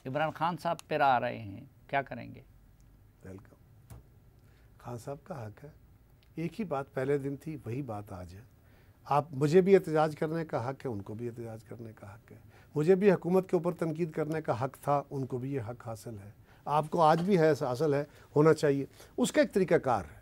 عمران خان صاحب پھر آ رہے ہیں، کیا کریں گے؟ ویلکم، خان صاحب کا حق ہے، ایک ہی بات پہلے دن تھی وہی بات آج ہے۔ آپ مجھے بھی احتجاج کرنے کا حق ہے، ان کو بھی احتجاج کرنے کا حق ہے، مجھے بھی حکومت کے اوپر تنقید کرنے کا حق تھا، ان کو بھی یہ حق حاصل ہے، آپ کو آج بھی ہے، حاصل ہے، ہونا چاہیے۔ اس کا ایک طریقہ کار ہے،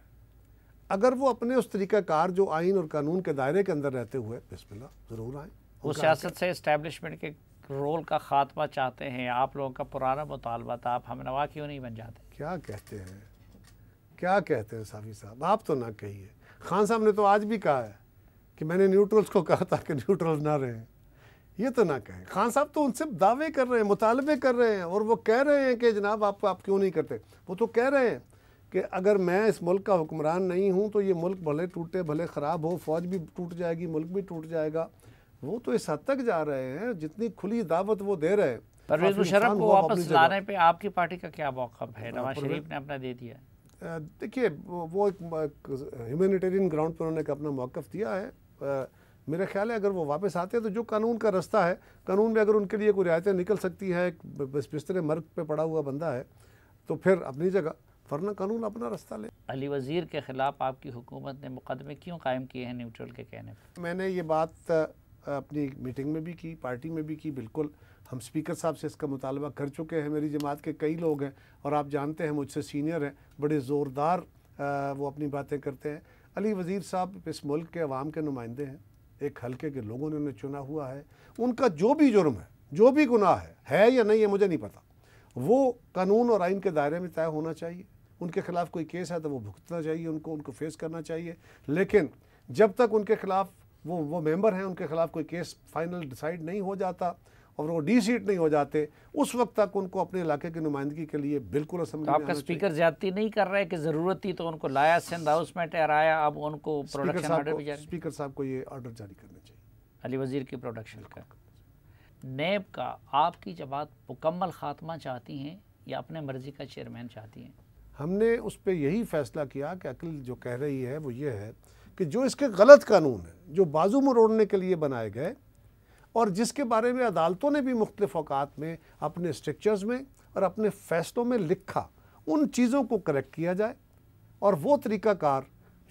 اگر وہ اپنے اس طریقہ کار جو آئین اور قانون کے دائرے کے اندر رہتے ہوئے بسم اللہ ضرور آئیں۔ وہ سیاست سے اسٹیبلشمنٹ کے رول کا خاتمہ چاہتے ہیں، آپ لوگوں کا پرانا مطالبہ تھا، آپ ہم نوا کیوں نہیں بن جاتے؟ کیا کہتے ہیں، کیا کہتے ہیں صافی صاحب، آپ تو نہ کہیے۔ خان صاحب نے تو آج بھی کہا ہے کہ میں نے نیوٹرلز کو کہا تھا کہ نیوٹرل نہ رہیں، یہ تو نہ کہیں۔ خان صاحب تو ان سے دعوے کر رہے ہیں، مطالبے کر رہے ہیں، اور وہ کہہ رہے ہیں کہ جناب آپ کیوں نہیں کرتے۔ وہ تو کہہ رہے ہیں کہ اگر میں اس ملک کا حکمران نہیں ہوں تو یہ ملک بھلے ٹوٹے بھلے خراب ہو، فوج بھی ٹوٹ جائے گی، ملک بھی ٹوٹ جائے گا۔ وہ تو اس حد تک جا رہے ہیں، جتنی کھلی دعوت وہ دے رہے ہیں۔ پرویز مشرف کو واپس لانے پہ آپ کی پارٹی کا کیا موقف ہے؟ نواز شریف نے اپنا دے دیا ہے۔ دیکھیے وہ ایک ہیومینیٹیرین گراؤنڈ پر انہوں نے اپنا موقف دیا ہے۔ میرا خیال ہے اگر وہ واپس آتے ہیں تو جو قانون کا رستہ ہے، قانون میں اگر ان کے لیے کوئی رعایتیں نکل سکتی ہیں، بستر مرگ پہ پڑا ہوا بندہ ہے تو پھر اپنی جگہ، ورنہ قانون اپنا رستہ لے۔ علی وزیر کے خلاف آپ کی حکومت نے مقدمے کیوں قائم کیے ہیں نیوٹرل کے کہنے پر؟ میں نے یہ بات اپنی میٹنگ میں بھی کی، پارٹی میں بھی کی، بالکل ہم اسپیکر صاحب سے اس کا مطالبہ کر چکے ہیں، میری جماعت کے کئی لوگ ہیں اور آپ جانتے ہیں مجھ سے سینئر ہیں، بڑے زوردار وہ اپنی باتیں کرتے ہیں۔ علی وزیر صاحب اس ملک کے عوام کے نمائندے ہیں، ایک حلقے کے لوگوں نے انہیں چنا ہوا ہے، ان کا جو بھی جرم ہے، جو بھی گناہ ہے یا نہیں ہے مجھے نہیں پتہ، وہ قانون اور آئین کے دائرے میں طے ہونا چاہیے۔ ان کے خلاف کوئی کیس ہے تو وہ بھگتنا چاہیے، ان کو فیس کرنا چاہیے، لیکن جب تک ان کے خلاف وہ ممبر ہیں، ان کے خلاف کوئی کیس فائنل ڈیسائیڈ نہیں ہو جاتا اور وہ ڈی سیٹ نہیں ہو جاتے، اس وقت تک ان کو اپنے علاقے کی نمائندگی کے لیے بالکل اسمبلی میں آپ کا اسپیکر زیادتی نہیں کر رہے کہ ضرورت تھی تو ان کو لایا، سندھ ہاؤس میں ٹھہرایا، اب ان کو پروڈکشن آرڈر بھی جاری؟ اسپیکر صاحب کو یہ آرڈر جاری کرنا چاہیے، علی وزیر کی پروڈکشن کا۔ نیب کا آپ کی جماعت مکمل خاتمہ چاہتی ہیں یا اپنے مرضی کا چیئرمین چاہتی ہیں؟ ہم نے اس پہ یہی فیصلہ کیا کہ عقل جو کہہ رہی ہے وہ یہ ہے کہ جو اس کے غلط قانون ہیں، جو بازو مروڑنے کے لیے بنائے گئے اور جس کے بارے میں عدالتوں نے بھی مختلف اوقات میں اپنے اسٹرکچرز میں اور اپنے فیصلوں میں لکھا، ان چیزوں کو کریکٹ کیا جائے، اور وہ طریقہ کار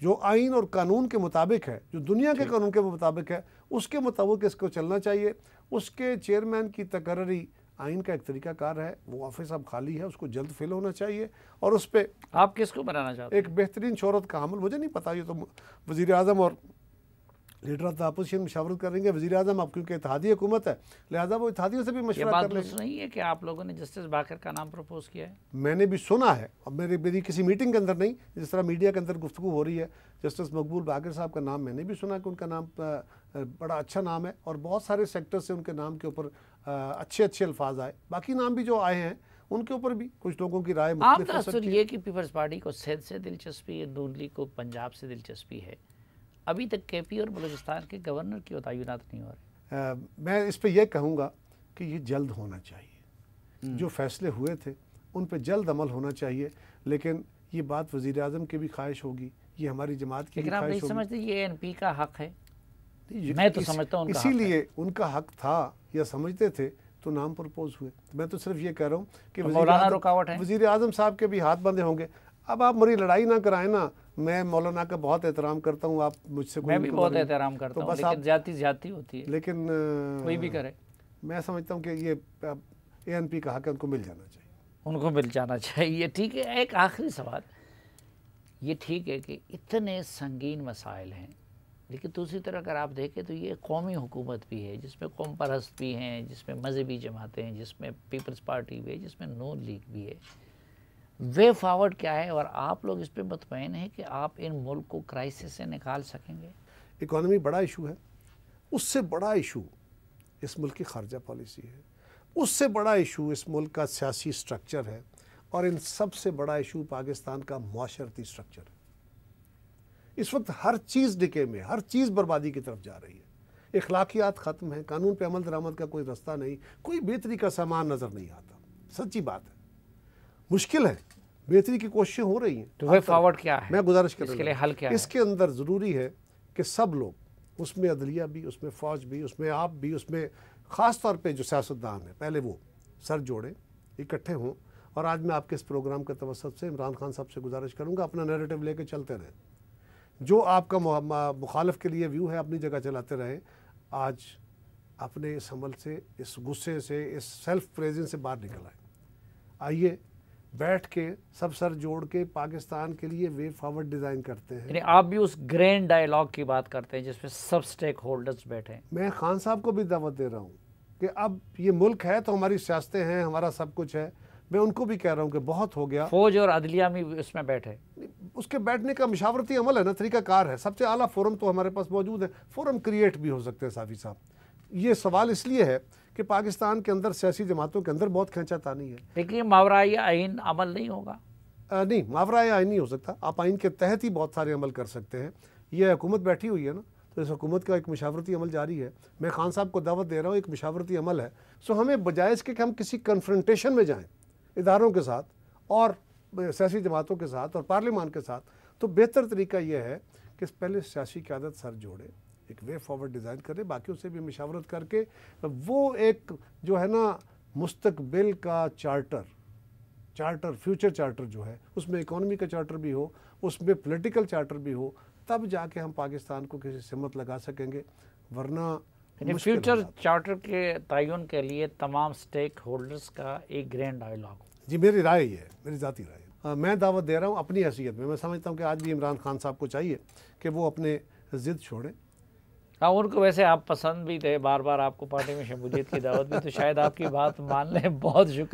جو آئین اور قانون کے مطابق ہے، جو دنیا کے قانون کے مطابق ہے، اس کے مطابق اس کو چلنا چاہیے۔ اس کے چیئرمین کی تقرری آئین کا ایک طریقہ کار ہے، وہ آفس اب خالی ہے، اس کو جلد فل ہونا چاہیے، اور اس پہ آپ کس کو بنانا چاہتے ہیں؟ ایک بہترین شہرت کا حامل، مجھے نہیں پتا، یہ تو وزیر اعظم اور لیڈر آف دا اپوزیشن مشاورت کریں گے۔ وزیر اعظم اب کیونکہ اتحادی حکومت ہے لہذا وہ اتحادیوں سے بھی یہ مشورہ بات کر لیں درست نہیں ہے کہ آپ لوگوں نے جسٹس باقر کا نام پروپوز کیا ہے؟ میں نے بھی سنا ہے، اب میری کسی میٹنگ کے اندر نہیں، جس طرح میڈیا کے اندر گفتگو ہو رہی ہے، جسٹس مقبول باقر صاحب کا نام میں نے بھی سنا کہ ان کا نام بڑا اچھا نام ہے، اور بہت سارے سیکٹر سے ان کے نام کے اوپر اچھے الفاظ آئے، باقی نام بھی جو آئے ہیں ان کے اوپر بھی کچھ لوگوں کی رائے عام مختلف ہو تاثر سکتی ہے۔ یہ کہ پیپلز پارٹی کو سندھ سے دلچسپی ہے، نون لیگ کو پنجاب سے دلچسپی ہے، ابھی تک کے پی اور بلوچستان کے گورنر کی تعینات نہیں ہو رہے۔ میں اس پہ یہ کہوں گا کہ یہ جلد ہونا چاہیے، جو فیصلے ہوئے تھے ان پہ جلد عمل ہونا چاہیے، لیکن یہ بات وزیر اعظم کی بھی خواہش ہوگی، یہ ہماری جماعت کی بھی لیکن آپ خواہش نہیں ہوگی۔ سمجھتے یہ این پی کا حق ہے؟ میں تو سمجھتا ہوں ان کا اسی حق ہے۔ لیے ان کا حق تھا یا سمجھتے تھے تو نام پرپوز ہوئے۔ میں تو صرف یہ کہہ رہا ہوں کہ مولانا رکاوٹ ہے؟ وزیر اعظم صاحب کے بھی ہاتھ بندھے ہوں گے۔ اب آپ میری لڑائی نہ کرائیں نا، میں مولانا کا بہت احترام کرتا ہوں، آپ مجھ سے میں بھی بہت احترام کرتا ہوں، لیکن زیادتی ہوتی ہے، لیکن کوئی بھی کرے۔ میں سمجھتا ہوں کہ یہ اے این پی کا حق ہے، ان کو مل جانا چاہیے، ان کو مل جانا چاہیے۔ ٹھیک ہے، ایک آخری سوال، یہ ٹھیک ہے کہ اتنے سنگین مسائل ہیں، لیکن دوسری طرح اگر آپ دیکھیں تو یہ قومی حکومت بھی ہے، جس میں قوم پرست بھی ہیں، جس میں مذہبی جماعتیں ہیں، جس میں پیپلز پارٹی بھی ہے، جس میں نون لیگ بھی ہے۔ وے فارورڈ کیا ہے، اور آپ لوگ اس پہ مطمئن ہیں کہ آپ ان ملک کو کرائسس سے نکال سکیں گے؟ اکانومی بڑا ایشو ہے، اس سے بڑا ایشو اس ملک کی خارجہ پالیسی ہے، اس سے بڑا ایشو اس ملک کا سیاسی سٹرکچر ہے، اور ان سب سے بڑا ایشو پاکستان کا معاشرتی سٹرکچر ہے۔ اس وقت ہر چیز ڈکے میں، ہر چیز بربادی کی طرف جا رہی ہے، اخلاقیات ختم ہیں، قانون پہ عمل درآمد کا کوئی رستہ نہیں، کوئی بہتری کا سامان نظر نہیں آتا، سچی بات ہے، مشکل ہے، بہتری کی کوششیں ہو رہی ہیں۔ تو وے فارورڈ کیا ہے؟ میں گزارش کر اس کے لیے حل کیا ہے؟ اس کے اندر ضروری ہے کہ سب لوگ، اس میں عدلیہ بھی، اس میں فوج بھی، اس میں آپ بھی، اس میں خاص طور پہ جو سیاستدان ہیں، پہلے وہ سر جوڑیں، اکٹھے ہوں. اور آج میں آپ کے اس پروگرام کے توسط سے عمران خان صاحب سے گزارش کروں گا اپنا نیریٹو لے کے چلتے رہیں. جو آپ کا مخالف کے لیے ویو ہے اپنی جگہ چلاتے رہیں. آج اپنے اس عمل سے، اس غصے سے، اس سیلف پریزنس سے باہر نکل آئیں. آئیے بیٹھ کے سب سر جوڑ کے پاکستان کے لیے وے فارورڈ ڈیزائن کرتے ہیں. یعنی آپ بھی اس گرینڈ ڈائیلاگ کی بات کرتے ہیں جس میں سب سٹیک ہولڈرز بیٹھے ہیں. میں خان صاحب کو بھی دعوت دے رہا ہوں کہ اب یہ ملک ہے تو ہماری سیاستیں ہیں، ہمارا سب کچھ ہے. میں ان کو بھی کہہ رہا ہوں کہ بہت ہو گیا. فوج اور عدلیہ میں اس میں بیٹھے. اس کے بیٹھنے کا مشاورتی عمل ہے نا، طریقہ کار ہے. سب سے اعلیٰ فورم تو ہمارے پاس موجود ہے. فورم کریٹ بھی ہو سکتے ہیں صافی صاحب. یہ سوال اس لیے ہے کہ پاکستان کے اندر سیاسی جماعتوں کے اندر بہت کھینچا تانی ہے. لیکن یہ ماورائے آئین عمل نہیں ہوگا. نہیں، ماورائے آئین نہیں ہو سکتا. آپ آئین کے تحت ہی بہت سارے عمل کر سکتے ہیں. یہ حکومت بیٹھی ہوئی ہے نا، تو اس حکومت کا ایک مشاورتی عمل جاری ہے. میں خان صاحب کو دعوت دے رہا ہوں، ایک مشاورتی عمل ہے. سو ہمیں بجائے اس کے کہ ہم کسی کنفرنٹیشن میں جائیں اداروں کے ساتھ اور سیاسی جماعتوں کے ساتھ اور پارلیمان کے ساتھ، تو بہتر طریقہ یہ ہے کہ پہلے سیاسی قیادت سر جوڑے، ایک وے فارورڈ ڈیزائن کرے، باقیوں سے بھی مشاورت کر کے وہ ایک جو ہے نا مستقبل کا چارٹر فیوچر چارٹر جو ہے، اس میں اکانومی کا چارٹر بھی ہو، اس میں پولیٹیکل چارٹر بھی ہو، تب جا کے ہم پاکستان کو کسی سمت لگا سکیں گے. ورنہ فیوچر چارٹر کے تعین کے لیے تمام سٹیک ہولڈرز کا ایک گرینڈ ڈائیلاگ. جی میری رائے یہ ہے، میری ذاتی رائے ہے. میں دعوت دے رہا ہوں اپنی حیثیت میں. میں سمجھتا ہوں کہ آج بھی عمران خان صاحب کو چاہیے کہ وہ اپنے ضد چھوڑیں. ہاں، ان کو ویسے آپ پسند بھی تھے، بار بار آپ کو پارٹی میں شمولیت کی دعوت بھی، تو شاید آپ کی بات مان لیں. بہت شکریہ.